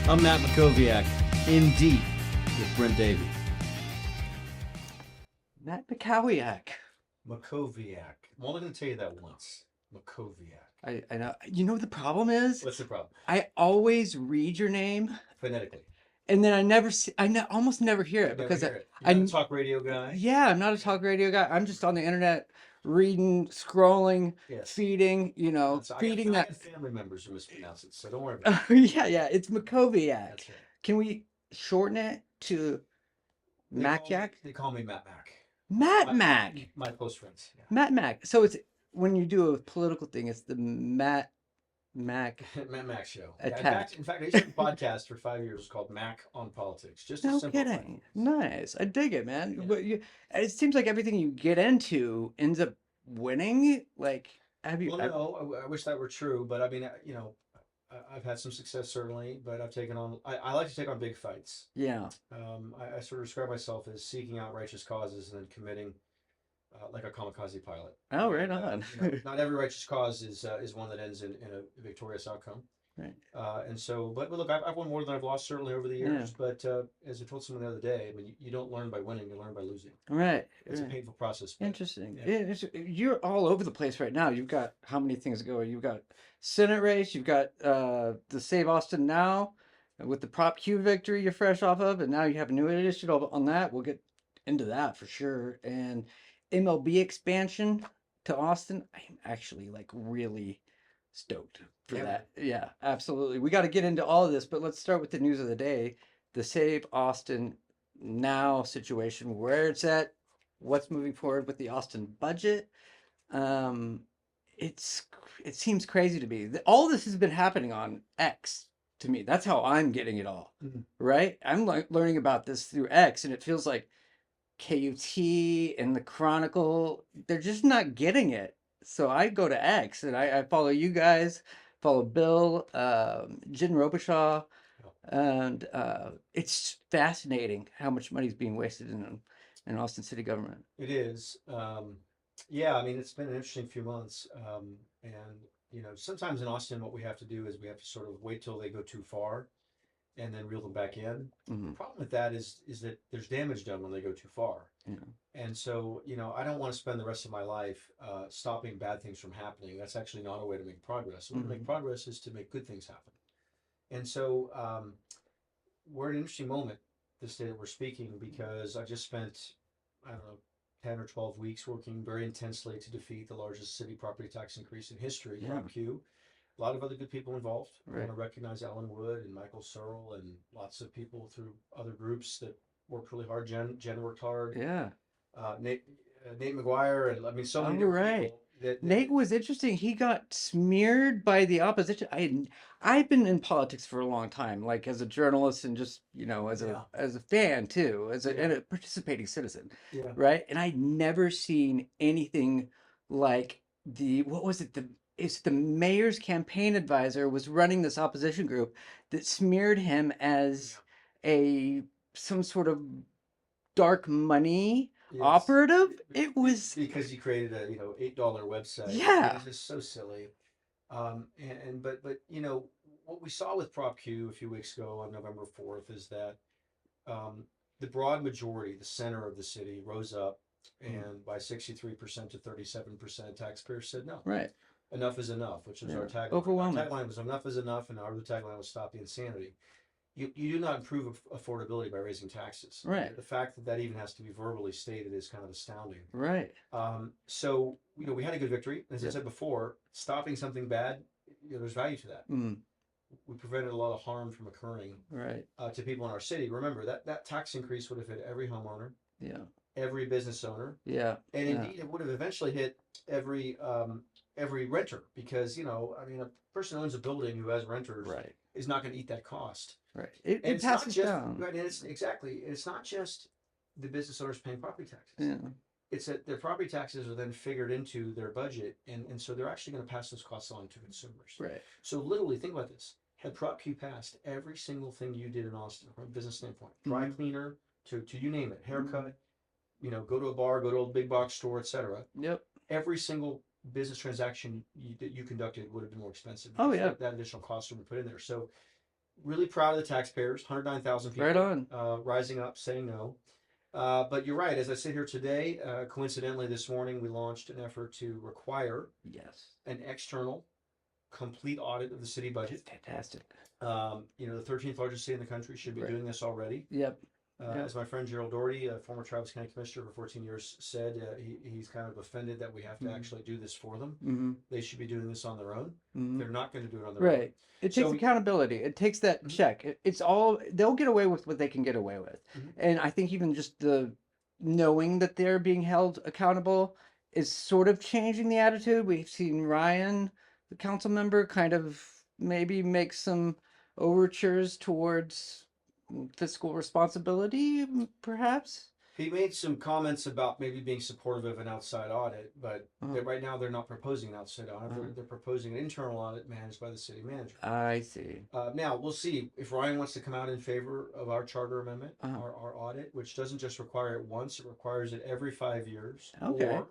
I'm Matt Mackowiak, in deep with Brint Davy. Matt Mackowiak. Mackowiak. I'm only going to tell you that once. Mackowiak. I know. You know what the problem is? What's the problem? I always read your name, Phonetically. and then I never see. Almost never hear it because You're not a talk radio guy? Yeah, I'm not a talk radio guy. I'm just on the internet reading, scrolling, Yes. feeding. Feeding I that. got family members who mispronounce it, so don't worry about it. Yeah. It's Mackowiak. That's right. Can we shorten it to Mackowiak? They call me Matt Mack. Matt Mack. My close friends. Yeah. Matt Mack. So it's when you do a political thing, it's the Matt Mack Matt Mack Show. Attack. In fact, I used to have a podcast for 5 years called Mack on Politics. Just a No simple kidding. Nice. I dig it, man. Yeah. But it seems like everything you get into ends up winning. Like, have you? Well, no, I wish that were true, but I mean, I've had some success certainly, but I've taken on. I like to take on big fights. Yeah. I sort of describe myself as seeking out righteous causes and then committing, like a kamikaze pilot. Oh, right on. Not every righteous cause is one that ends in a victorious outcome. Right. And so, but look, I've won more than I've lost certainly over the years. Yeah. But as I told someone the other day, I mean, you don't learn by winning; you learn by losing. Right. It's a painful process. But, Interesting. yeah. You're all over the place right now. You've got how many things going? You've got Senate race. You've got the Save Austin Now with the Prop Q victory you're fresh off of, and now you have a new initiative on that. We'll get into that for sure. And MLB expansion to Austin. I'm actually like really stoked for that. Yeah, absolutely. We got to get into all of this, but let's start with the news of the day. The Save Austin Now situation, where it's at, what's moving forward with the Austin budget. It seems crazy to me. All this has been happening on X to me. That's how I'm getting it all. Mhm. Right? I'm learning about this through X, and it feels like KUT and the Chronicle, they're just not getting it. So I go to X and I follow you guys, follow Bill, Jen Robichaud, and it's fascinating how much money is being wasted in Austin city government. It is. Yeah, I mean, it's been an interesting few months. And, sometimes in Austin, what we have to do is we have to sort of wait till they go too far and then reel them back in. Mhm. The problem with that is that there's damage done when they go too far. Yeah. And so, I don't want to spend the rest of my life stopping bad things from happening. That's actually not a way to make progress. The way to make progress is to make good things happen. And so we're at an interesting moment this day that we're speaking because I just spent, I don't know, 10 or 12 weeks working very intensely to defeat the largest city property tax increase in history, Yeah. Prop Q. A lot of other good people involved. I Right. want to recognize Alan Wood and Michael Searle and lots of people through other groups that worked really hard. Jen worked hard. Yeah. Nate McGuire, and I mean, so many different Right. people. Nate was interesting. He got smeared by the opposition. I've been in politics for a long time, like as a journalist and just as a fan too, and a participating citizen, Yeah. right? And I'd never seen anything like it's the mayor's campaign advisor was running this opposition group that smeared him as some sort of dark money Yes. operative. It was because he created a $8 website. Yeah. It was just so silly. But what we saw with Prop Q a few weeks ago on November 4th is that the broad majority, the center of the city, rose up, and by 63% to 37%, taxpayers said no. right. Enough is enough, which was our tagline. Overwhelming. Our tagline was enough is enough, and our other tagline was stop the insanity. You do not improve affordability by raising taxes. Right. The fact that even has to be verbally stated is kind of astounding. Right. So we had a good victory. As I said before, stopping something bad, there's value to that. Mm. We prevented a lot of harm from occurring Right. to people in our city. Remember that tax increase would have hit every homeowner, Yeah. every business owner, Yeah. and indeed it would have eventually hit every renter because a person who owns a building who has renters Right. is not going to eat that cost. Right. And It it's not passes just down. right, and it's not just the business owners paying property taxes. Yeah. It's that their property taxes are then figured into their budget, and so they're actually going to pass those costs on to consumers. Right. So literally, think about this: had Prop Q passed, every single thing you did in Austin from a business standpoint, dry cleaner to you name it, haircut, go to a bar, go to a big box store, etc. Yep. Every single business transaction that you conducted would have been more expensive. Oh, because yeah. that additional cost would be put in there. So really proud of the taxpayers, 109,000 people Right on. rising up, saying no. But you're right. As I sit here today, coincidentally, this morning we launched an effort to require Yes. an external, complete audit of the city budget. Fantastic. The 13th largest city in the country should be Right. doing this already. Yep. As my friend Gerald Doherty, a former Travis County Commissioner for 14 years, said, he's kind of offended that we have to actually do this for them. Mm-hmm. They should be doing this on their own. Mm-hmm. They're not going to do it on their own. Right. It takes accountability. It takes that check. It's all, they'll get away with what they can get away with. And I think even just the knowing that they're being held accountable is sort of changing the attitude. We've seen Ryan, the council member, kind of maybe make some overtures towards fiscal responsibility, perhaps. He made some comments about maybe being supportive of an outside audit, but right now they're not proposing an outside audit. They're proposing an internal audit managed by the city manager. I see. Now, we'll see if Ryan wants to come out in favor of our charter amendment, our audit, which doesn't just require it once, it requires it every 5 years. Okay. Or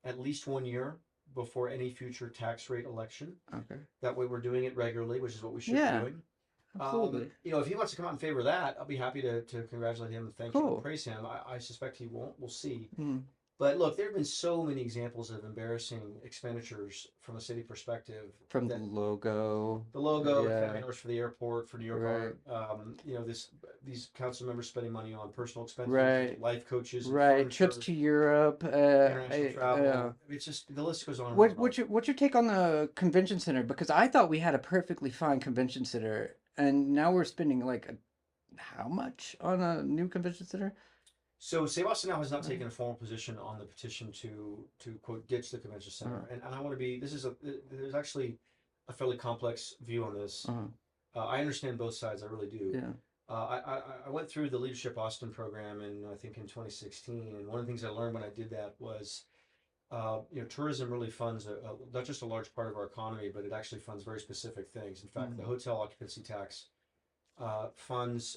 at least 1 year before any future tax rate election. Okay. That way we're doing it regularly, which is what we should be doing. Absolutely. If he wants to come out in favor of that, I'll be happy to congratulate him and thank him and praise him. I suspect he won't. We'll see. But look, there have been so many examples of embarrassing expenditures from a city perspective. From the logo. The logo, cameras for the airport, for New York Art. These council members spending money on personal expenses, life coaches, trips to Europe, international travel. It's just the list goes on. What's your take on the convention center? Because I thought we had a perfectly fine convention center, and now we're spending how much on a new convention center? So Save Austin now has not taken a formal position on the petition to quote ditch the convention center, and I want to be. There's actually a fairly complex view on this. I understand both sides. I really do. Yeah. I went through the Leadership Austin program I think in 2016, and one of the things I learned when I did that was, tourism really funds not just a large part of our economy, but it actually funds very specific things. In fact, the hotel occupancy tax funds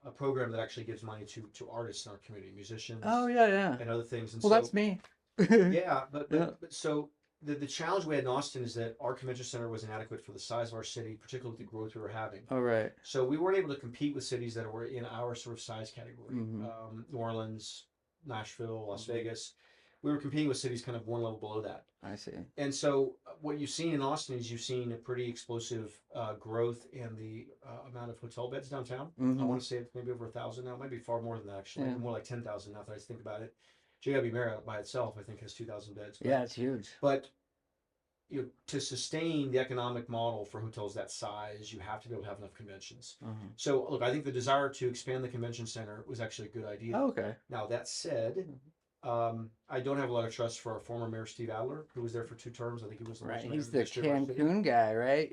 a program that actually gives money to artists in our community, musicians. Oh yeah. And other things. And well, that's me. but so the challenge we had in Austin is that our convention center was inadequate for the size of our city, particularly with the growth we were having. Oh right. So we weren't able to compete with cities that were in our sort of size category. New Orleans, Nashville, Las Vegas. We were competing with cities kind of one level below that. I see. And so what you've seen in Austin is you've seen a pretty explosive growth in the amount of hotel beds downtown. I want to say it's maybe over 1,000 now. It might be far more than that, actually. Maybe more like 10,000 now that I think about it. JW Marriott by itself, I think, has 2,000 beds. But, it's huge. But to sustain the economic model for hotels that size, you have to be able to have enough conventions. So, look, I think the desire to expand the convention center was actually a good idea. Oh, okay. Now, that said, I don't have a lot of trust for our former mayor, Steve Adler, who was there for 2 terms. I think he was the right. mayor He's of the Cancun guy, right?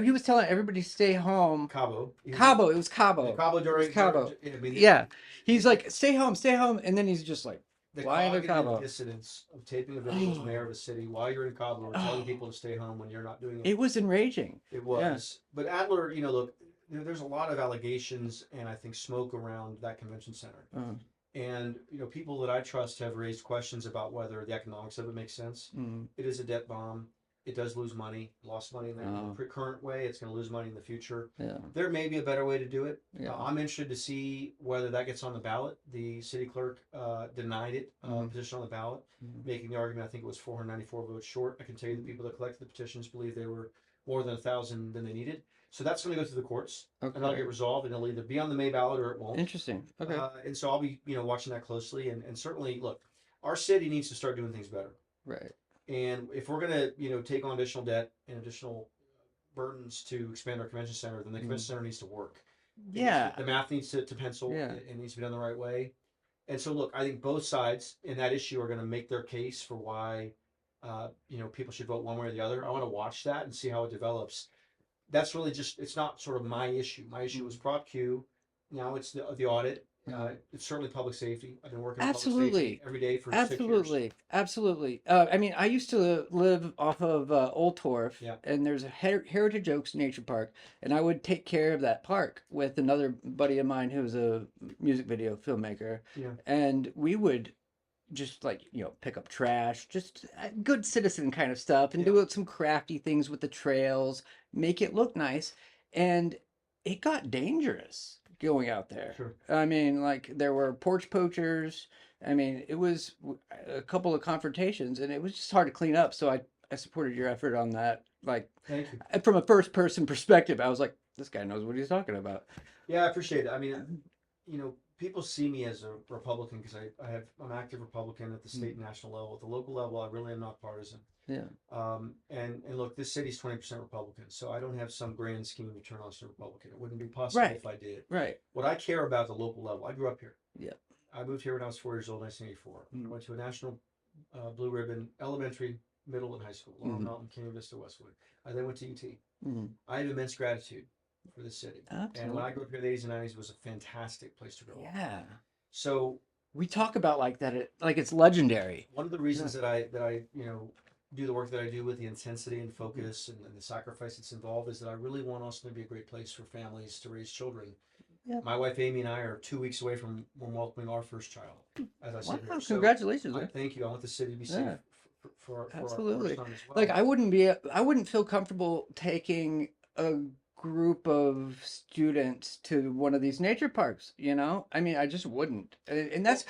He was telling everybody to stay home. Cabo. It was Cabo. Cabo during Cabo. Yeah. He's like, stay home, and then he's just like, the why in Cabo? Dissidence of taping a video as mayor of a city while you're in Cabo or telling people to stay home when you're not doing it. It was enraging. It was. But Adler, look, there's a lot of allegations and I think smoke around that convention center. And people that I trust have raised questions about whether the economics of it makes sense. It is a debt bomb. It does lose money. Lost money in the current way. It's going to lose money in the future. Yeah. There may be a better way to do it. Yeah. I'm interested to see whether that gets on the ballot. The city clerk denied it, petition on the ballot, making the argument. I think it was 494 votes short. I can tell you the people that collected the petitions believe they were more than 1,000 than they needed. So that's going to go through the courts, and that'll get resolved, and it'll either be on the May ballot or it won't. Interesting. Okay. And so I'll be, watching that closely, and certainly, look, our city needs to start doing things better. Right. And if we're going to, take on additional debt and additional burdens to expand our convention center, then the convention center needs to work. The math needs to pencil. Yeah. It needs to be done the right way. And so, look, I think both sides in that issue are going to make their case for why, people should vote one way or the other. I want to watch that and see how it develops. That's really it's not sort of my issue. My issue was Prop Q. Now it's the audit. It's certainly public safety. I've been working on public safety every day for 6 years. Absolutely. I mean, I used to live off of Old Torf, and there's a Heritage Oaks Nature Park, and I would take care of that park with another buddy of mine who's a music video filmmaker, and we would just like, pick up trash, just good citizen kind of stuff, and Yeah. do some crafty things with the trails, make it look nice. And it got dangerous going out there. Sure. I mean, like there were porch poachers. I mean, it was a couple of confrontations, and it was just hard to clean up. So I supported your effort on that. Like, Thank you. from a first person perspective, I was like, this guy knows what he's talking about. Yeah, I appreciate it. I mean, people see me as a Republican because I'm active Republican at the state and national level. At the local level, I really am not partisan. Yeah. And look, this city's 20% Republican, so I don't have some grand scheme to turn us to Republican. It wouldn't be possible if I did. Right. What I care about at the local level, I grew up here. Yeah. I moved here when I was 4 years old, 1984. I went to a national blue ribbon elementary, middle, and high school, Laurel Mountain, Canyon Vista, Westwood. I then went to UT. I have immense gratitude for the city. Absolutely. And when I grew up here in the 80s and 90s, it was a fantastic place to grow up. Yeah. So we talk about like that, like it's legendary. one of the reasons that I do the work that I do with the intensity and focus and the sacrifice that's involved is that I really want Austin to be a great place for families to raise children. Yep. My wife Amy and I are 2 weeks away from welcoming our first child. As I said, wow, congratulations! Thank you. I want the city to be safe for absolutely. our son as well. Like I wouldn't feel comfortable taking a group of students to one of these nature parks, I mean, I just wouldn't. And that's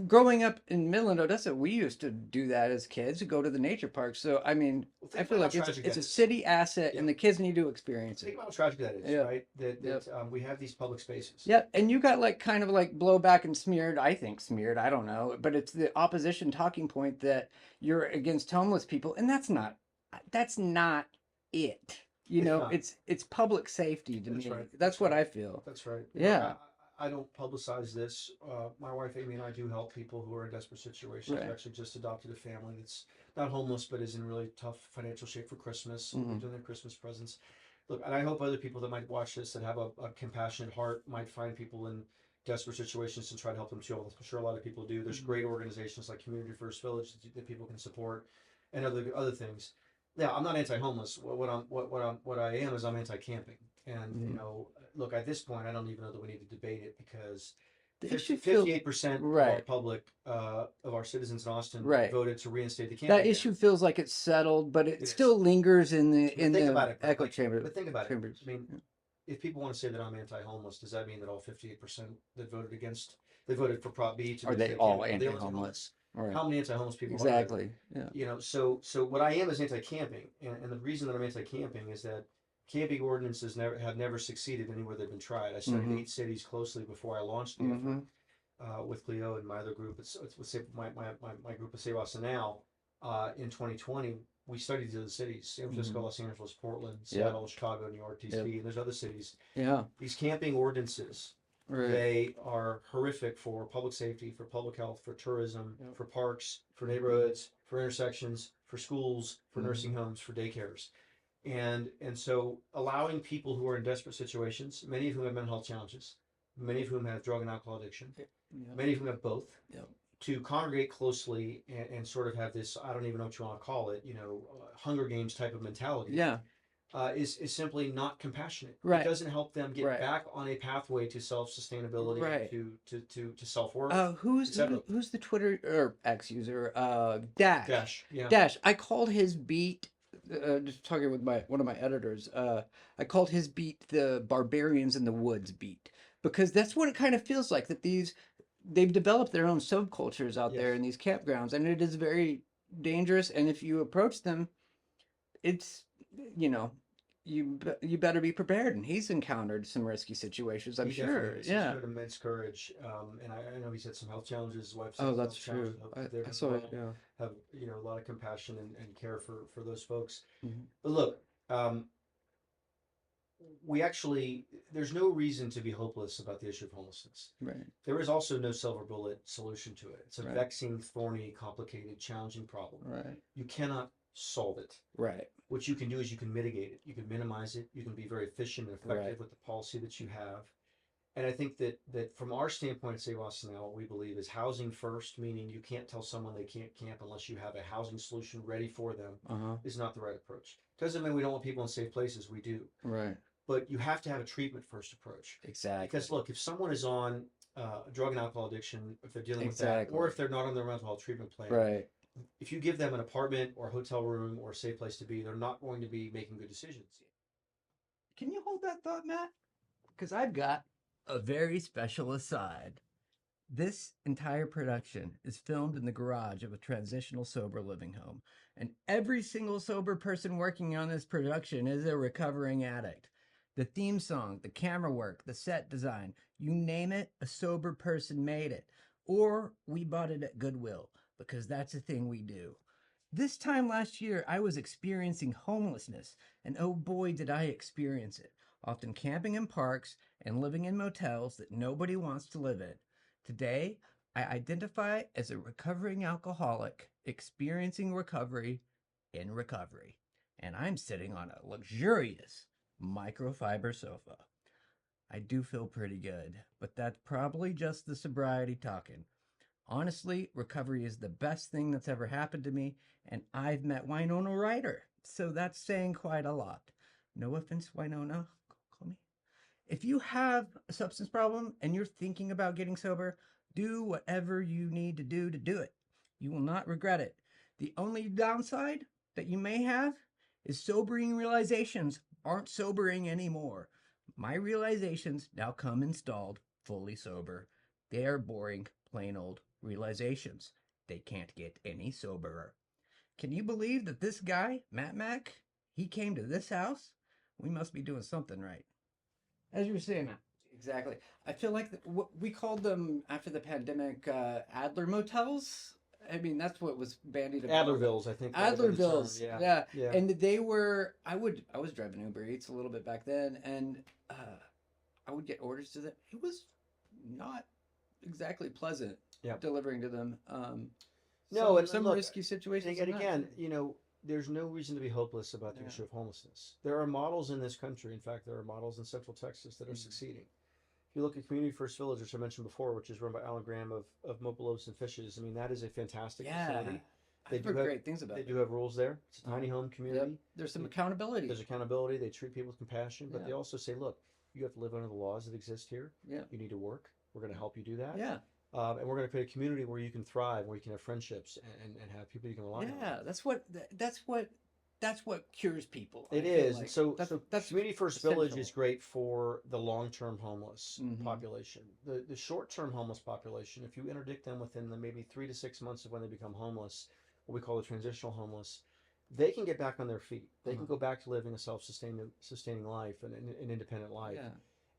growing up in Midland, Odessa, we used to do that as kids, to go to the nature park. So I mean, I feel like it's a city asset, and the kids need to experience it. Think about how tragic that is, right? That we have these public spaces. Yeah, and you got like kind of like blowback and smeared, I don't know, but it's the opposition talking point that you're against homeless people, and that's not it. It's public safety to me. Right. That's what I feel. That's right. Yeah. I don't publicize this. My wife Amy and I do help people who are in desperate situations. We actually just adopted a family that's not homeless but is in really tough financial shape for Christmas. We're doing their Christmas presents. Look, and I hope other people that might watch this that have a compassionate heart might find people in desperate situations and try to help them too. I'm sure a lot of people do. There's great organizations like Community First Village that people can support, and other things. Yeah, I'm not anti-homeless. What I am is I'm anti-camping. And look, at this point, I don't even know that we need to debate it because 58% of our public, of our citizens in Austin, voted to reinstate the camping. That issue feels like it's settled, but it still lingers in the echo chamber. But think about it. I mean, if people want to say that I'm anti-homeless, does that mean that all 58% that voted for Prop B are they all anti-homeless? Right. How many anti-homeless people exactly are there? So what I am is anti-camping, and the reason that I'm anti-camping is that camping ordinances have never succeeded anywhere they've been tried. I studied 8 cities closely before I launched the effort with Cleo and my other group. It's my group of Save Austin Now. In 2020, we studied the other cities: San Francisco, Los Angeles, Portland, Seattle, Chicago, New York, DC, and there's other cities. Yeah, these camping ordinances. Right. They are horrific for public safety, for public health, for tourism, for parks, for neighborhoods, for intersections, for schools, for nursing homes, for daycares. And so allowing people who are in desperate situations, many of whom have mental health challenges, many of whom have drug and alcohol addiction, many of whom have both, to congregate closely and sort of have this, I don't even know what you want to call it, Hunger Games type of mentality. Yeah. Is simply not compassionate. Right. It doesn't help them get back on a pathway to self-sustainability, to self-worth. Who's the Twitter or X user? Dash. Yeah. Dash. I called his beat. Just talking with one of my editors. I called his beat the Barbarians in the Woods beat, because that's what it kind of feels like. That they've developed their own subcultures out there in these campgrounds, and it is very dangerous. And if you approach them, it's you better be prepared, and he's encountered some risky situations, I'm sure. He's showed immense courage, and I know he's had some health challenges. His wife's that's true. I saw it. Yeah, have a lot of compassion and care for those folks. But look, there's no reason to be hopeless about the issue of homelessness. Right. There is also no silver bullet solution to it. It's a vexing, thorny, complicated, challenging problem. Right. You cannot solve it. Right. What you can do is you can mitigate it. You can minimize it. You can be very efficient and effective with the policy that you have. And I think that from our standpoint at Save Austin Now, what we believe is housing first, meaning you can't tell someone they can't camp unless you have a housing solution ready for them, is not the right approach. Doesn't mean we don't want people in safe places. We do. Right. But you have to have a treatment first approach. Exactly. Because look, if someone is on drug and alcohol addiction, if they're dealing with that, or if they're not on their mental health treatment plan, Right. if you give them an apartment or a hotel room or a safe place to be, they're not going to be making good decisions. Can you hold that thought, Matt? Because I've got a very special aside. This entire production is filmed in the garage of a transitional sober living home, and every single sober person working on this production is a recovering addict. The theme song, the camera work, the set design, you name it, a sober person made it. Or we bought it at Goodwill, because that's a thing we do. This time last year, I was experiencing homelessness, and oh boy did I experience it. Often camping in parks and living in motels that nobody wants to live in. Today, I identify as a recovering alcoholic experiencing recovery in recovery, and I'm sitting on a luxurious microfiber sofa. I do feel pretty good, but that's probably just the sobriety talking. Honestly, recovery is the best thing that's ever happened to me, and I've met Winona Ryder, so that's saying quite a lot. No offense, Winona, call me. If you have a substance problem and you're thinking about getting sober, do whatever you need to do it. You will not regret it. The only downside that you may have is sobering realizations aren't sobering anymore. My realizations now come installed fully sober. They are boring, plain old realizations. They can't get any soberer. Can you believe that this guy, MATT MACK, he came to this house? We must be doing something right. As you were saying, Matt. Exactly. I feel like what we called them after the pandemic Adler motels. I mean, that's what was bandied about. Adlervilles, I think. Adlervilles. Yeah. And they were. I was driving Uber Eats a little bit back then, and I would get orders to them. It was not exactly pleasant. Delivering to them. No, and some look, risky situations. And again, there's no reason to be hopeless about the issue of homelessness. There are models in this country. In fact, there are models in Central Texas that are succeeding. If you look at Community First Village, which I mentioned before, which is run by Alan Graham of Mobile Loaves and Fishes, I mean, that is a fantastic facility. I've heard great things about it. They do have rules there. It's a tiny home community. There's some accountability. There's accountability. They treat people with compassion, but they also say, look, you have to live under the laws that exist here. You need to work. We're going to help you do that. And we're going to create a community where you can thrive, where you can have friendships and have people you can rely on. That's what cures people. It is. Like. So Community First Village is great for the long-term homeless population. The short-term homeless population, if you interdict them within the maybe 3 to 6 months of when they become homeless, what we call the transitional homeless, they can get back on their feet. They can go back to living a self-sustaining life and an independent life.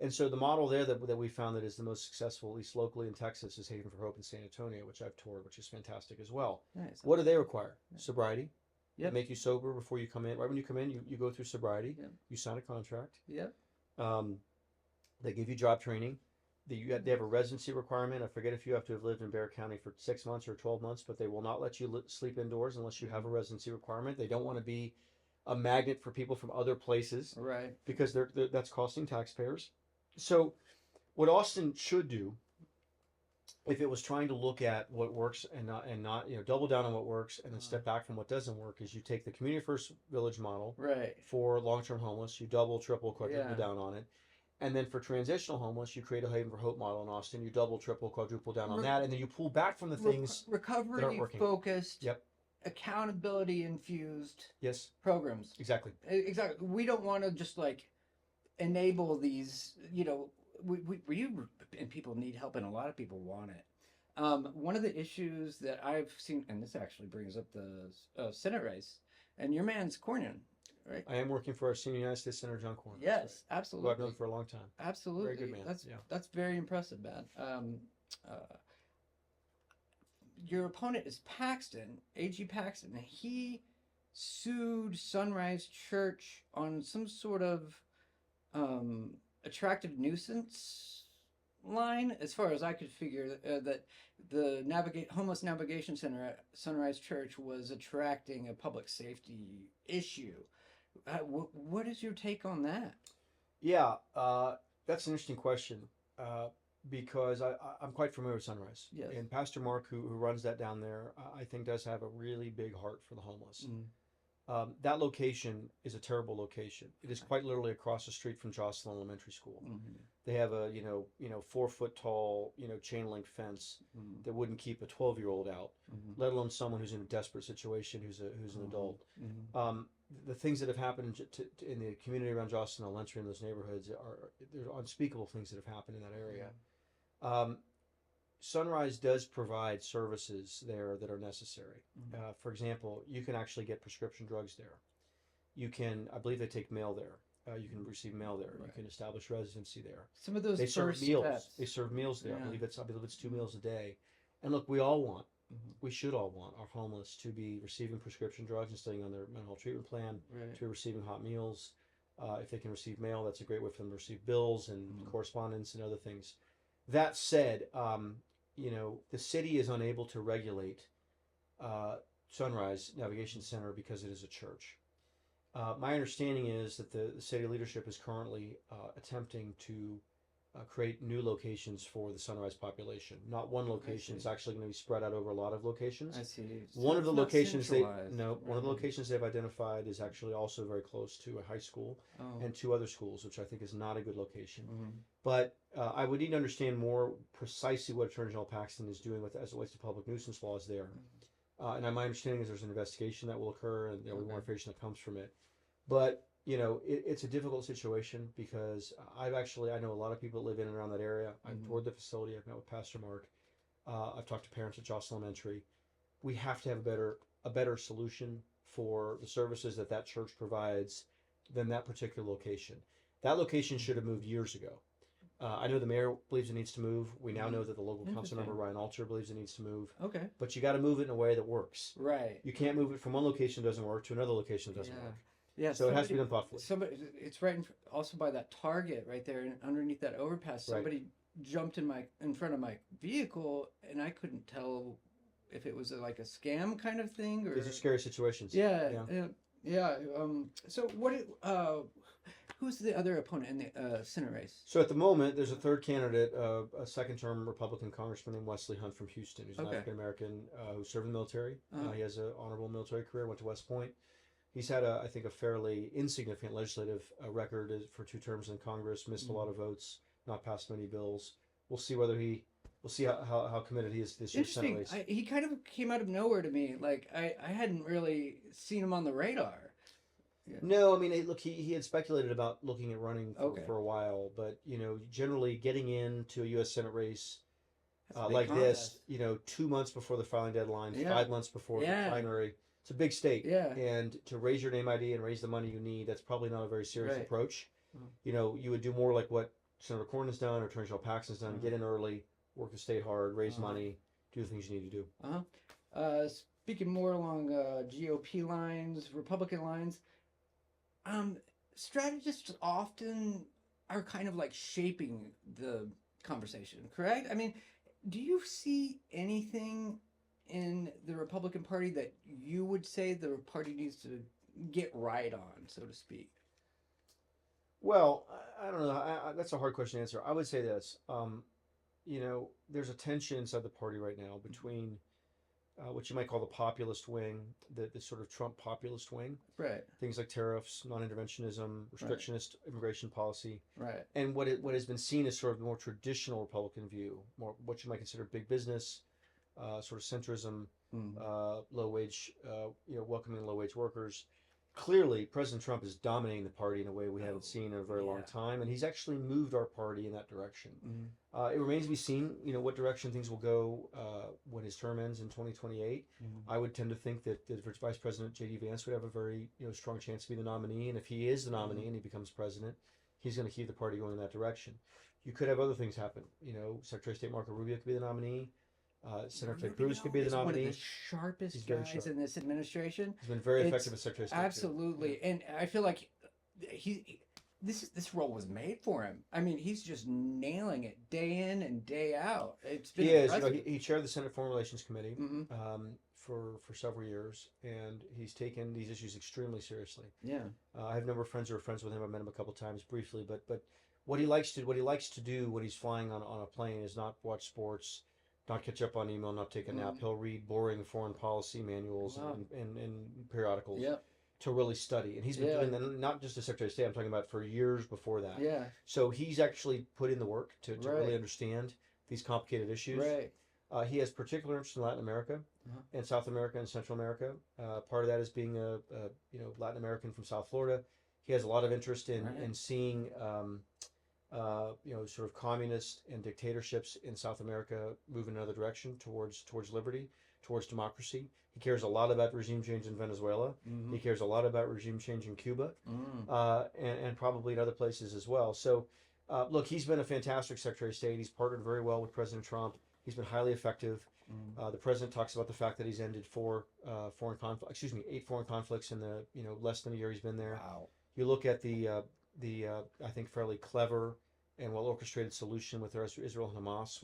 And so the model there that we found that is the most successful, at least locally in Texas, is Haven for Hope in San Antonio, which I've toured, which is fantastic as well. Nice. What do they require? Sobriety. They make you sober before you come in. Right when you come in, you go through sobriety. You sign a contract. They give you job training. They have a residency requirement. I forget if you have to have lived in Bexar County for 6 months or 12 months, but they will not let you sleep indoors unless you have a residency requirement. They don't want to be a magnet for people from other places. Right. Because that's costing taxpayers. So what Austin should do, if it was trying to look at what works and not double down on what works and then step back from what doesn't work, is you take the Community First Village model for long-term homeless, you double, triple, quadruple down on it. And then for transitional homeless, you create a Haven for Hope model in Austin, you double, triple, quadruple down on that, and then you pull back from the things recovery that aren't working. Focused, accountability infused programs. Exactly. We don't want to just like enable these, we and people need help, and a lot of people want it. One of the issues that I've seen, and this actually brings up the Senate race, and your man's Cornyn, right? I am working for our senior United States Senator John Cornyn. Yes, absolutely. Who I've known for a long time. Absolutely. Very good man. That's very impressive, man. Your opponent is Paxton, A.G. Paxton, and he sued Sunrise Church on some sort of attractive nuisance line, as far as I could figure, that the homeless navigation center at Sunrise Church was attracting a public safety issue. What is your take on that? Yeah, that's an interesting question, because I'm quite familiar with Sunrise. Yes. And Pastor Mark, who runs that down there, I think does have a really big heart for the homeless. That location is a terrible location. It is quite literally across the street from Jocelyn Elementary School. they have a 4 foot tall chain link fence Mm-hmm. that wouldn't keep a 12-year-old out, Mm-hmm. let alone someone who's in a desperate situation who's an adult. Mm-hmm. The things that have happened in the community around Jocelyn Elementary and those neighborhoods are there's unspeakable things that have happened in that area. Um, Sunrise does provide services there that are necessary. Mm-hmm. For example, you can actually get prescription drugs there. You can, I believe they take mail there. You can receive mail there. Right. You can establish residency there. Some of those They serve first meals. steps. They serve meals there. Yeah. I believe it's 2 meals a day. And look, we all want, Mm-hmm. we should all want our homeless to be receiving prescription drugs and staying on their mental health treatment plan, Right. to be receiving hot meals. If they can receive mail, that's a great way for them to receive bills and Mm-hmm. correspondence and other things. That said, the city is unable to regulate Sunrise Navigation Center because it is a church. My understanding is that the city leadership is currently attempting to create new locations for the Sunrise population. Not one location; it's actually going to be spread out over a lot of locations. I see. So One of it's the not locations centralized. one of the locations they've identified is actually also very close to a high school Oh. and 2 other schools, which I think is not a good location. Mm-hmm. But I would need to understand more precisely what Attorney General Paxton is doing with as it relates to public nuisance laws there. And my understanding is there's an investigation that will occur, and there'll be more information that comes from it. But it's a difficult situation because I know a lot of people that live in and around that area. I've toured the facility. I've met with Pastor Mark. I've talked to parents at Jocelyn Elementary. We have to have a better solution for the services that church provides than that particular location. That location should have moved years ago. I know the mayor believes it needs to move. We now know that the local council member Ryan Alter believes it needs to move. Okay. But you got to move it in a way that works. Right. You can't move it from one location that doesn't work to another location that doesn't work. Yeah. So it has to be done thoughtfully. It's right also by that Target right there, and underneath that overpass. Somebody jumped in front of my vehicle, and I couldn't tell if it was like a scam kind of thing or. These are scary situations. Yeah. So who's the other opponent in the Senate race? So at the moment, there's a third candidate, a second-term Republican congressman named Wesley Hunt from Houston, who's an African American who served in the military. He has an honorable military career. Went to West Point. He's had I think a fairly insignificant legislative record for 2 terms in Congress. Missed a lot of votes. Not passed many bills. We'll see how committed he is to this year's Senate race. He kind of came out of nowhere to me. Like I hadn't really seen him on the radar. Yeah. No, I mean, look, he had speculated about looking at running for a while, but generally getting into a U.S. Senate race like this, 2 months before the filing deadline, 5 months before the primary, it's a big state. Yeah. And to raise your name ID and raise the money you need, that's probably not a very serious approach. Mm-hmm. You would do more like what Senator Cornyn has done or Attorney General Paxton's done: get in early, work the state hard, raise money, do the things you need to do. Speaking more along GOP lines, Republican lines. Strategists often are kind of like shaping the conversation, correct? I mean, do you see anything in the Republican Party that you would say the party needs to get right on, so to speak? Well, I don't know. That's a hard question to answer. I would say this. There's a tension inside the party right now between what you might call the populist wing, the sort of Trump populist wing. Right. Things like tariffs, non-interventionism, restrictionist immigration policy. Right. And what has been seen as sort of the more traditional Republican view, more what you might consider big business, sort of centrism, low wage, welcoming low wage workers. Clearly, President Trump is dominating the party in a way we haven't seen in a very long time, and he's actually moved our party in that direction. It remains to be seen, what direction things will go when his term ends in 2028. I would tend to think that Vice President J.D. Vance would have a very strong chance to be the nominee, and if he is the nominee and he becomes president, he's going to keep the party going in that direction. You could have other things happen. Secretary of State Marco Rubio could be the nominee. Senator Ted Cruz could be the nominee. One of the sharpest guys in this administration. He's been very effective as Secretary of State. Absolutely, and I feel like this role was made for him. I mean, he's just nailing it day in and day out. It's been impressive. He chaired the Senate Foreign Relations Committee for several years, and he's taken these issues extremely seriously. Yeah, I have a number of friends who are friends with him. I've met him a couple of times briefly, but what he likes to do when he's flying on a plane is not watch sports, not catch up on email, not take a nap. He'll read boring foreign policy manuals and periodicals. Yep. to really study. And he's been doing that, not just as Secretary of State, I'm talking about for years before that. Yeah. So he's actually put in the work to Right. really understand these complicated issues. Right. He has particular interest in Latin America and South America and Central America. Part of that is being a Latin American from South Florida. He has a lot of interest in seeing sort of communist and dictatorships in South America move in another direction towards liberty, towards democracy. He cares a lot about regime change in Venezuela. Mm-hmm. He cares a lot about regime change in Cuba, and probably in other places as well. So, look, he's been a fantastic Secretary of State. He's partnered very well with President Trump. He's been highly effective. The president talks about the fact that he's ended 8 foreign conflicts in the less than a year he's been there. Wow. You look at the I think fairly clever and well orchestrated solution with Israel and Hamas,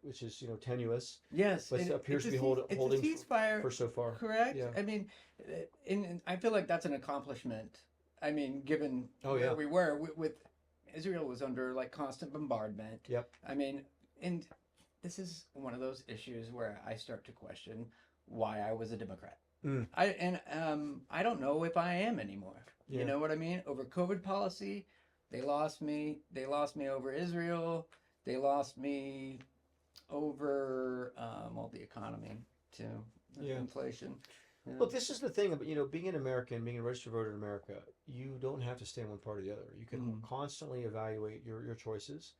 which is tenuous. Yes, but appears to be holding ceasefire for so far. Correct. Yeah. I mean, and I feel like that's an accomplishment. I mean, given where we were with Israel was under like constant bombardment. Yep. I mean, and this is one of those issues where I start to question why I was a Democrat. I don't know if I am anymore. Yeah. You know what I mean? Over COVID policy, they lost me. They lost me over Israel. They lost me over the economy too. Inflation. Yeah. Look, this is the thing about being an American, being a registered voter in America. You don't have to stay in one party or the other. You can constantly evaluate your choices.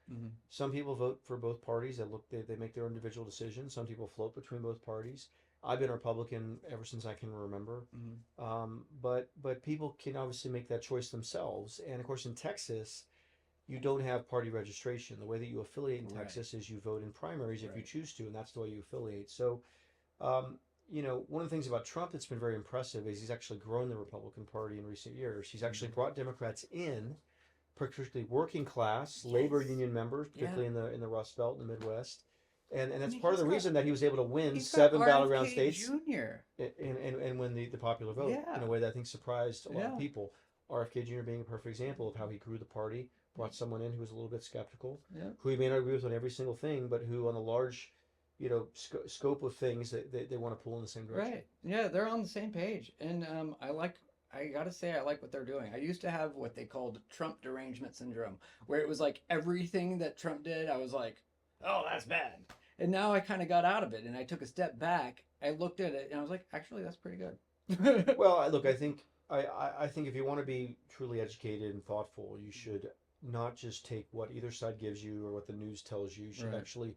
Some people vote for both parties. They make their individual decisions. Some people float between both parties. I've been a Republican ever since I can remember. But people can obviously make that choice themselves. And of course, in Texas, you don't have party registration. The way that you affiliate in Texas is you vote in primaries if you choose to, and that's the way you affiliate. So, one of the things about Trump that's been very impressive is he's actually grown the Republican Party in recent years. He's actually brought Democrats in, particularly working class, labor union members, particularly in the Rust Belt and the Midwest. And that's part of the reason that he was able to win 7 battleground states Jr. and win the popular vote in a way that I think surprised a lot of people. RFK Jr. being a perfect example of how he grew the party, brought someone in who was a little bit skeptical, who he may not agree with on every single thing, but who on a large scope of things that they want to pull in the same direction. Right. Yeah, they're on the same page. And I gotta say, I like what they're doing. I used to have what they called Trump derangement syndrome, where it was like everything that Trump did, I was like, oh, that's bad. And now I kind of got out of it and I took a step back. I looked at it and I was like, actually, that's pretty good. Well, I think if you want to be truly educated and thoughtful, you should not just take what either side gives you or what the news tells you. You should actually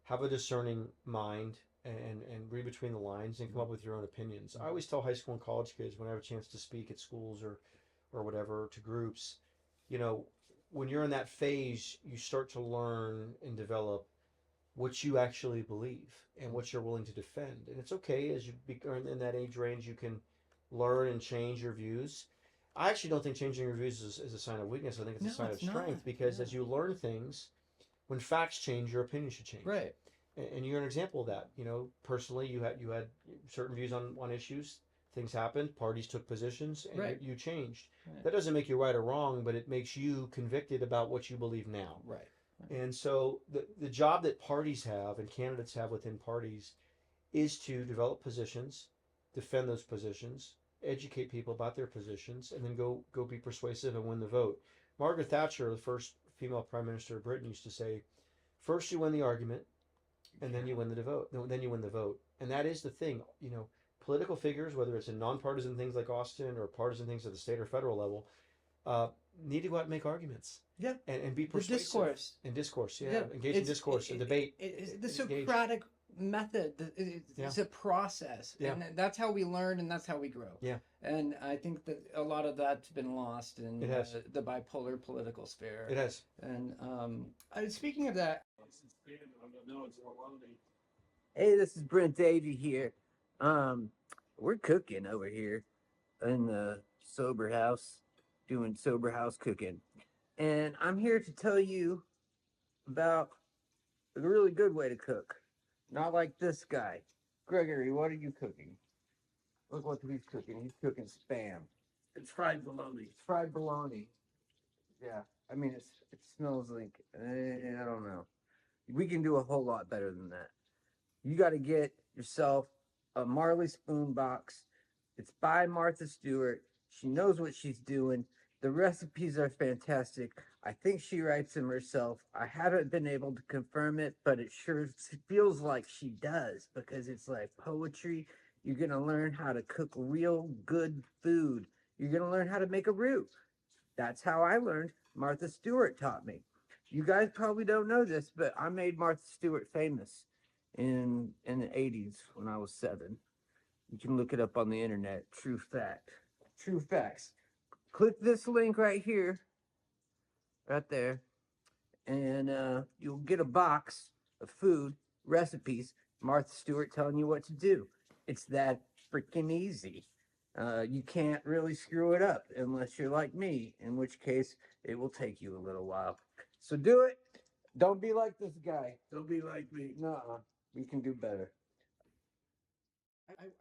have a discerning mind and read between the lines and come up with your own opinions. I always tell high school and college kids when I have a chance to speak at schools or whatever to groups, when you're in that phase, you start to learn and develop what you actually believe and what you're willing to defend. And it's okay as you are in that age range, you can learn and change your views. I actually don't think changing your views is a sign of weakness. I think it's a sign of strength because as you learn things, when facts change, your opinion should change. Right. And you're an example of that. Personally, you had certain views on issues. Things happened. Parties took positions, and you changed. Right. That doesn't make you right or wrong, but it makes you convicted about what you believe now. Right. And so the job that parties have and candidates have within parties is to develop positions, defend those positions, educate people about their positions, and then go be persuasive and win the vote. Margaret Thatcher, the first female prime minister of Britain, used to say, first you win the argument, and then you win the vote. Then you win the vote. And that is the thing. Political figures, whether it's in nonpartisan things like Austin or partisan things at the state or federal level, need to go out and make arguments. Yeah. And be persuasive. Discourse. Engage in discourse and debate. The Socratic method. It's a process. Yeah. And that's how we learn and that's how we grow. Yeah. And I think that a lot of that's been lost in the bipolar political sphere. It has. And speaking of that. Hey, this is Brint Davy here. We're cooking over here in the sober house, doing sober house cooking. And I'm here to tell you about a really good way to cook. Not like this guy. Gregory, what are you cooking? Look what he's cooking. He's cooking Spam. It's fried bologna. Fried bologna. Yeah. I mean, it smells like, I don't know. We can do a whole lot better than that. You got to get yourself a Marley spoon box. It's by Martha Stewart. She knows what she's doing. The recipes are fantastic. I think she writes them herself. I haven't been able to confirm it, but it sure feels like she does because it's like poetry. You're going to learn how to cook real good food. You're going to learn how to make a roux. That's how I learned. Martha Stewart taught me. You guys probably don't know this, but I made Martha Stewart famous in the 80s when I was 7. You can look it up on the internet. True fact. True facts. Click this link right here, right there, and you'll get a box of food recipes. Martha Stewart telling you what to do. It's that freaking easy. You can't really screw it up unless you're like me, in which case it will take you a little while. So do it. Don't be like this guy. Don't be like me. Nuh-uh. We can do better.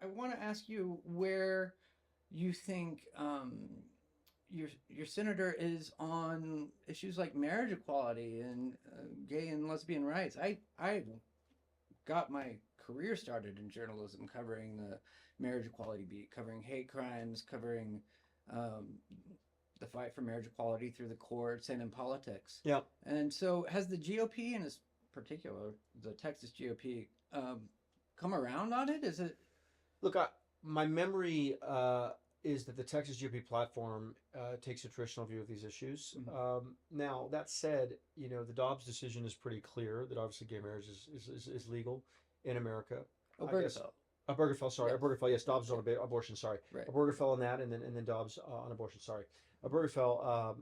I want to ask you where you think your senator is on issues like marriage equality and gay and lesbian rights. I got my career started in journalism covering the marriage equality beat, covering hate crimes, covering the fight for marriage equality through the courts and in politics. Yeah. And so has the GOP, in this particular, the Texas GOP, come around on it? Is it? Look, my memory is that the Texas GOP platform takes a traditional view of these issues. Mm-hmm. Now, that said, the Dobbs decision is pretty clear that obviously gay marriage is legal in America. Obergefell. Obergefell, sorry. Yeah. Obergefell, yes. Dobbs on abortion, sorry. Right. Obergefell on that, and then Dobbs on abortion, sorry. Obergefell,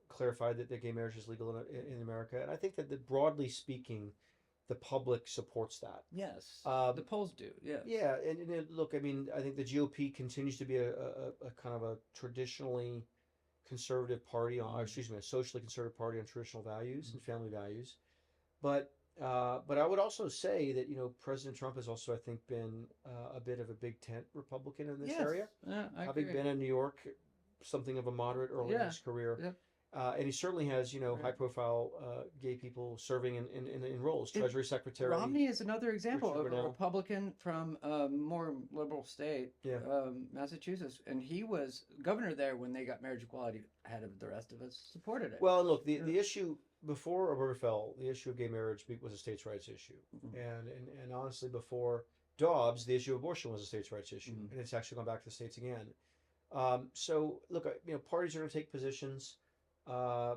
clarified that gay marriage is legal in America. And I think that broadly speaking, the public supports that. Yes, the polls do. Yes. Yeah, and look, I mean, I think the GOP continues to be a kind of a traditionally conservative party, or excuse me, a socially conservative party on traditional values and family values. But I would also say that President Trump has also, I think, been a bit of a big tent Republican in this area. Yeah, I Having agree. been in New York, something of a moderate early in his career. Yeah. And he certainly has, Right. high-profile gay people serving in roles. And Treasury Secretary. Romney is another example Richard of a Grenell. Republican from a more liberal state, Yeah. Massachusetts, and he was governor there when they got marriage equality ahead of the rest of us. Supported it. Well, look, the issue before Obergefell, the issue of gay marriage was a states' rights issue, Mhm. and honestly, before Dobbs, the issue of abortion was a states' rights issue, Mhm. and it's actually gone back to the states again. So look, parties are going to take positions.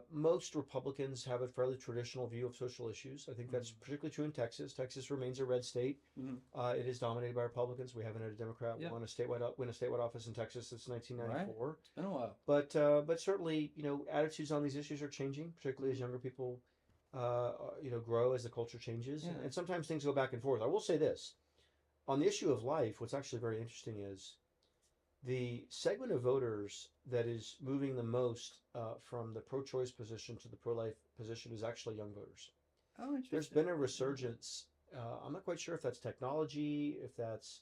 Most Republicans have a fairly traditional view of social issues. I think that's particularly true in Texas. Texas remains a red state. Mhm. It is dominated by Republicans. We haven't had a Democrat Yeah. win a statewide office in Texas since 1994. It's been a while. But certainly, attitudes on these issues are changing, particularly as younger people, grow as the culture changes, Yeah. and sometimes things go back and forth. I will say this: on the issue of life, what's actually very interesting is the segment of voters that is moving the most from the pro-choice position to the pro-life position is actually young voters. Oh, interesting. There's been a resurgence. I'm not quite sure if that's technology, if that's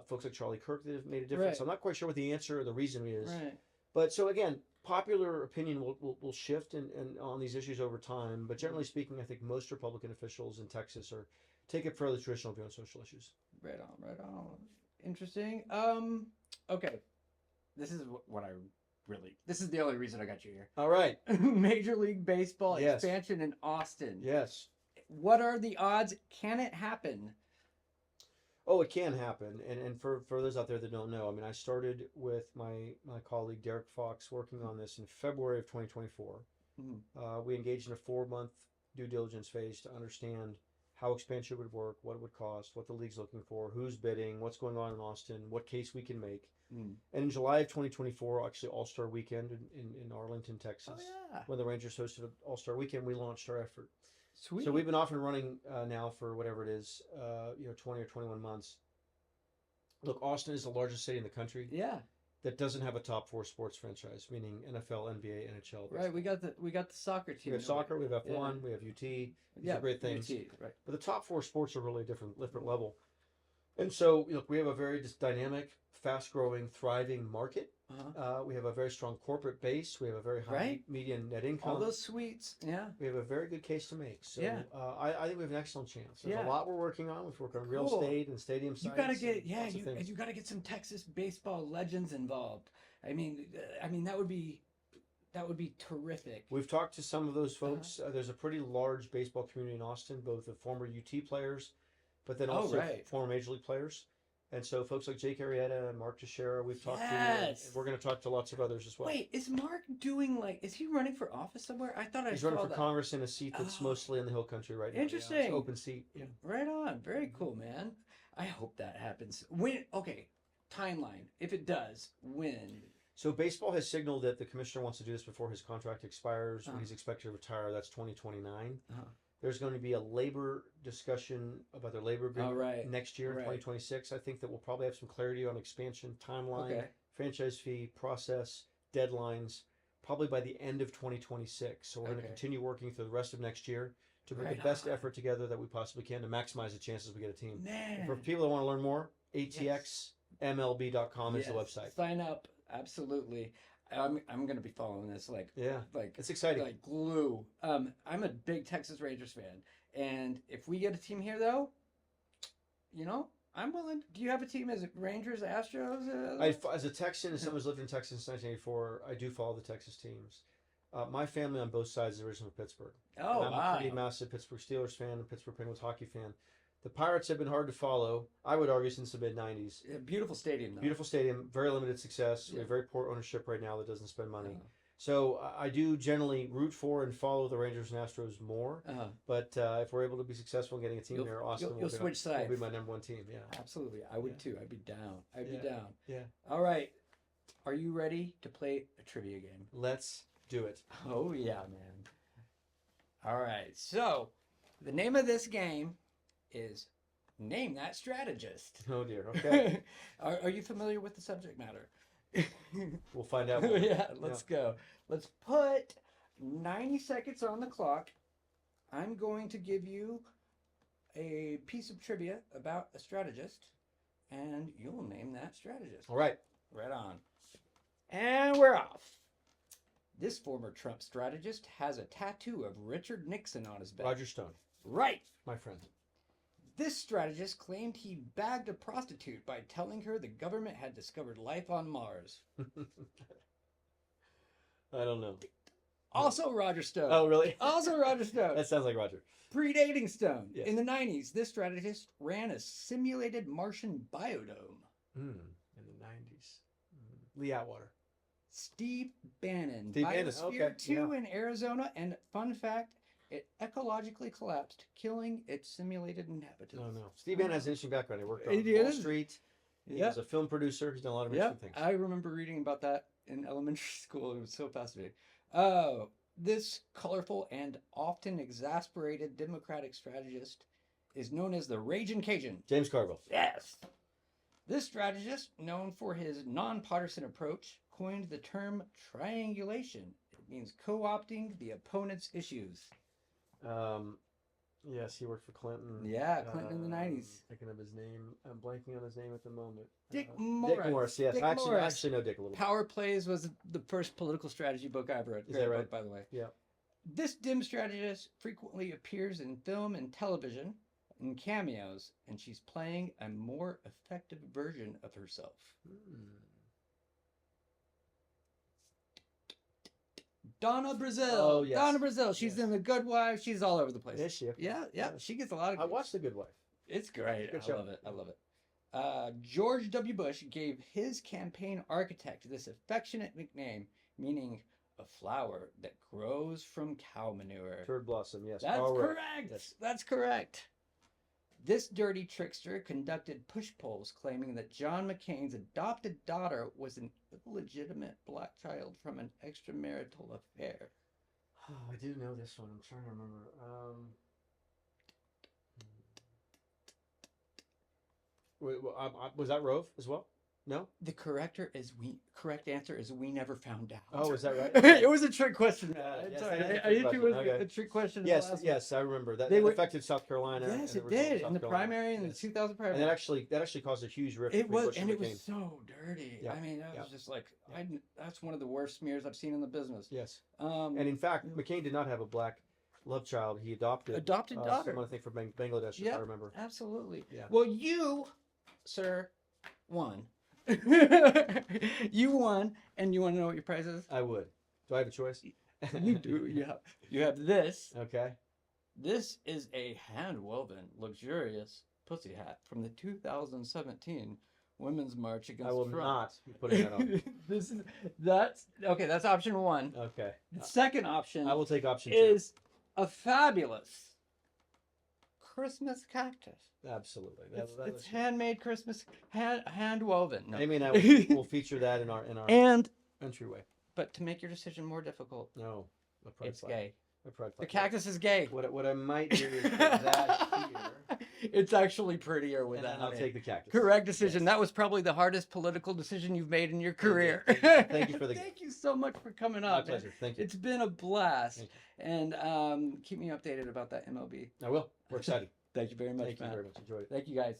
folks like Charlie Kirk that have made a difference. Right. I'm not quite sure what the answer or the reason is. Right. But so again, popular opinion will shift and on these issues over time. But generally speaking, I think most Republican officials in Texas take a fairly traditional view on social issues. Right on. Right on. Interesting. Okay. This is what I really. This is the only reason I got you here. All right. Major League Baseball Yes. expansion in Austin. Yes. What are the odds? Can it happen? Oh, it can happen. And for those out there that don't know, I mean, I started with my colleague Derek Fox working on this in February of 2024. Mhm. We engaged in a 4-month due diligence phase to understand how expansion would work, what it would cost, what the league's looking for, who's bidding, what's going on in Austin, what case we can make. Mm. And in July of 2024, actually All-Star Weekend in Arlington, Texas, Oh yeah. when the Rangers hosted an All-Star Weekend, we launched our effort. Sweet. So we've been off and running now for whatever it is, 20 or 21 months. Look, Austin is the largest city in the country Yeah. that doesn't have a top 4 sports franchise, meaning NFL, NBA, NHL. Right. We got the soccer team. We have soccer, we have F1, we have UT. These are great things. UT, right. But the top 4 sports are really a different level. And so, look, we have a very dynamic, fast-growing, thriving market. Uh-huh. We have a very strong corporate base. We have a very high Right. median net income. All those sweets. Yeah. We have a very good case to make. So Yeah. I think we have an excellent chance. There's Yeah. a lot we're working on. We've worked on real Cool. estate and stadium sites. You gotta get and lots of things. you gotta get some Texas baseball legends involved. I mean that would be terrific. We've talked to some of those folks. There's a pretty large baseball community in Austin, both of former UT players, but then also former Major League players. And so folks like Jake Arrieta and Mark Teixeira, we've talked to, and we're going to talk to lots of others as well. Wait, is Mark doing is he running for office somewhere? I thought He's running for Congress in a seat that's mostly in the Hill Country right now. Interesting. Yeah, it's an open seat. Yeah. Right on. Very cool, man. I hope that happens. When? Okay, timeline. If it does, when? So baseball has signaled that the commissioner wants to do this before his contract expires. When he's expected to retire, that's 2029. There's going to be a labor discussion about their labor agreement next year in 2026. I think that we'll probably have some clarity on expansion, timeline, franchise fee, process, deadlines, probably by the end of 2026. So we're going to continue working through the rest of next year to put the best effort together that we possibly can to maximize the chances we get a team. For people that want to learn more, atxMLB.com is the website. Sign up. Absolutely. I'm going to be following this like it's exciting, like glue. I'm a big Texas Rangers fan, and if we get a team here though, I'm willing. Do you have a team? Is it Rangers, Astros? As a Texan and someone who's lived in Texas since 1984, I do follow the Texas teams. My family on both sides is originally from Pittsburgh. Oh, and I'm a pretty massive Pittsburgh Steelers fan and Pittsburgh Penguins hockey fan. The Pirates have been hard to follow, I would argue, since the mid-'90s. Beautiful stadium, though. Beautiful stadium, very limited success. We have very poor ownership right now that doesn't spend money. So I do generally root for and follow the Rangers and Astros more. But if we're able to be successful in getting a team there, Austin will be my number one team. Yeah, absolutely. I would too. I'd be down. I'd be down. Yeah. All right. Are you ready to play a trivia game? Let's do it. Oh, yeah, man. All right. So the name of this game is Name That Strategist. Oh, dear. Okay. Are you familiar with the subject matter? We'll find out. Let's go. Let's put 90 seconds on the clock. I'm going to give you a piece of trivia about a strategist, and you'll name that strategist. All right. Right on. And we're off. This former Trump strategist has a tattoo of Richard Nixon on his back. Roger Stone. Right. My friend. This strategist claimed he bagged a prostitute by telling her the government had discovered life on Mars. I don't know. Also Roger Stone. Oh, really? Also Roger Stone. That sounds like Roger. Predating Stone. Yes. In the 90s, this strategist ran a simulated Martian biodome. In the 90s. Lee Atwater. Steve Bannon. Steve Bannon. Okay. 2 in Arizona. And fun fact, it ecologically collapsed, killing its simulated inhabitants. Oh, no. Steve Bannon has an interesting background. He worked on Wall Street. He was a film producer. He's done a lot of interesting things. I remember reading about that in elementary school. It was so fascinating. Oh, this colorful and often exasperated Democratic strategist is known as the Ragin' Cajun. James Carville. Yes. This strategist, known for his nonpartisan approach, coined the term triangulation. It means co-opting the opponent's issues. Yes, he worked for Clinton. Yeah, Clinton in the 90s. Thinking of his name. I'm blanking on his name at the moment. Dick Morris. Dick Morris, yes. I actually know Dick a little bit. Power Plays was the first political strategy book I ever read. Is that right? Book, by the way. Yeah. This dim strategist frequently appears in film and television in cameos, and she's playing a more effective version of herself. Donna Brazile. Oh, yes. Donna Brazile. She's in The Good Wife. She's all over the place. Is she? Yeah. She gets a lot of. I watched The Good Wife. It's great. Good I show. love it. I love it. George W. Bush gave his campaign architect this affectionate nickname, meaning a flower that grows from cow manure. Turd blossom, yes. That's correct. Yes. That's correct. This dirty trickster conducted push polls claiming that John McCain's adopted daughter was an illegitimate black child from an extramarital affair. Oh, I do know this one. I'm trying to remember. Was that Rove as well? No? The correct answer is we never found out. Oh, is that right? It was a trick question. Yes, Sorry, that is a I trick hit you with question. Okay. a trick question. Yes, I remember that. They That affected South Carolina. Yes, and it the result of did South in the Carolina. primary in the 2000 primary. And that actually caused a huge rift. It between was, Bush and it was McCain. so dirty. Yeah. I mean, that was Yeah. just like that's one of the worst smears I've seen in the business. Yes. And And in fact, McCain did not have a black love child. He adopted daughter. someone, I think, from Bangladesh, if I remember. Absolutely. Yeah. Well, you, sir, won. You won, and you want to know what your prize is? I would. Do I have a choice? You do. You have this. Okay. This is a hand-woven, luxurious pussy hat from the 2017 Women's March Against I will Trump. not be putting that on. That's okay. That's option one. Okay. The second option I will take option 2. is a fabulous Christmas cactus. Absolutely. It's handmade Christmas, hand woven. No. Amy and I will feature that in our And entryway. but to make your decision more difficult, No. A pride it's flag. gay. A pride The flag. cactus is gay. What I might do is put that here, It's actually prettier with and that. then I'll on it. take the cactus. Correct decision. Yes. That was probably the hardest political decision you've made in your career. Thank you for the Thank you so much for coming My up. man. pleasure. Thank you. It's been a blast. Thank And keep me updated about that MLB. I will. We're excited. Thank you very much, Thank you Matt. very much. Enjoyed it. Thank you, guys.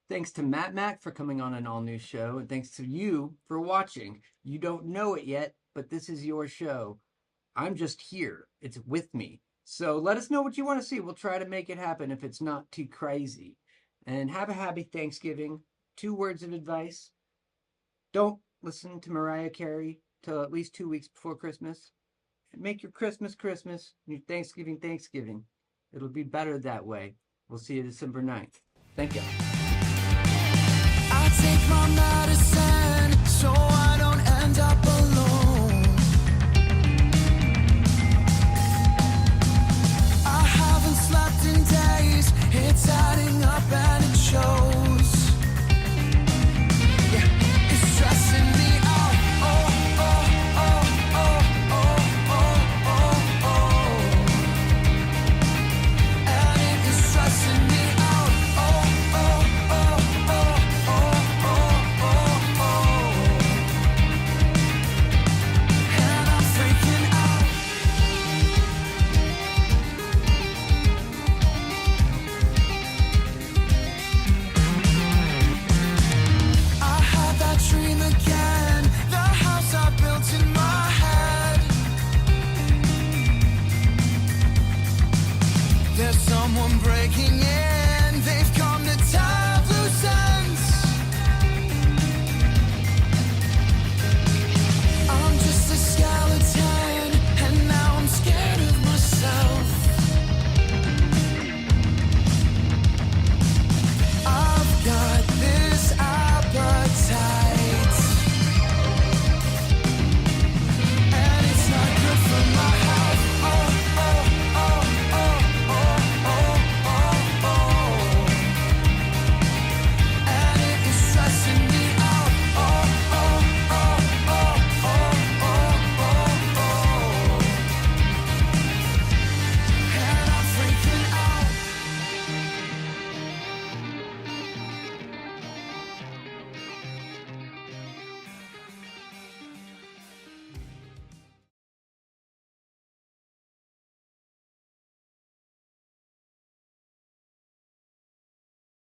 Thanks to Matt Mack for coming on an all-new show, and thanks to you for watching. You don't know it yet, but this is your show. I'm just here. It's with me. So let us know what you want to see. We'll try to make it happen if it's not too crazy. And have a happy Thanksgiving. 2 words of advice. Don't listen to Mariah Carey till at least 2 weeks before Christmas. Make your Christmas Christmas, and your Thanksgiving Thanksgiving. It'll be better that way. We'll see you December 9th. Thank you. I take my medicine so I don't end up alone.